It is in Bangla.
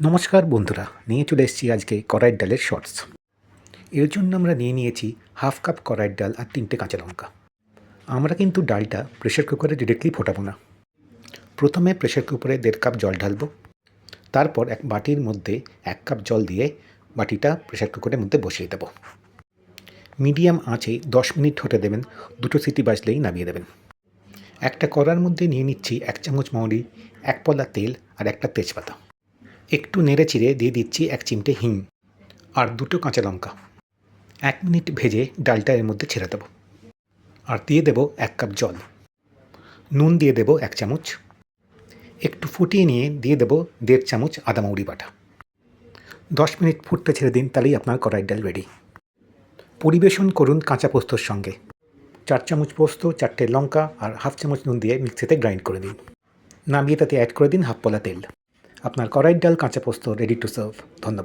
নমস্কার বন্ধুরা, নিয়ে চলে এসেছি আজকে কড়াইয়ের ডালের শর্টস। এর জন্য আমরা নিয়েছি হাফ কাপ কড়াইয়ের ডাল আর 3টে কাঁচা লঙ্কা। আমরা কিন্তু ডালটা প্রেশার কুকারে ডিরেক্টলি ফোটাবো না। প্রথমে প্রেশার কুকারে 1.5 কাপ জল ঢালবো। তারপর এক বাটির মধ্যে 1 কাপ জল দিয়ে বাটিটা প্রেশার কুকারের মধ্যে বসিয়ে দেবো। মিডিয়াম আঁচে 10 মিনিট হতে দেবেন, 2টো সিটি বাজলেই নামিয়ে দেবেন। একটা কড়ার মধ্যে নিয়ে নিচ্ছি 1 চামচ মৌরি, 1 পলা তেল আর একটা তেজপাতা। একটু নেড়ে চিড়ে দিয়ে দিচ্ছি 1 চিমটে হিং আর 2টো কাঁচা লঙ্কা। 1 মিনিট ভেজে ডালটা এর মধ্যে ছেড়ে দেবো আর দিয়ে দেবো 1 কাপ জল। নুন দিয়ে দেবো 1 চামচ। একটু ফুটিয়ে নিয়ে দিয়ে দেবো 1.5 চামচ আদা মৌরি বাটা। 10 মিনিট ফুটতে ছেড়ে দিন, তাহলেই আপনার কড়াইয়ের ডাল রেডি। পরিবেশন করুন কাঁচা পোস্তর সঙ্গে। 4 চামচ পোস্ত, 4টে লঙ্কা আর হাফ চামচ নুন দিয়ে মিক্সিতে গ্রাইন্ড করে দিন। নামিয়ে তাতে অ্যাড করে দিন হাফ পলা তেল। আপনার কড়াইয়ের ডাল কাঁচা পোস্ত রেডি টু সার্ভ। ধন্যবাদ।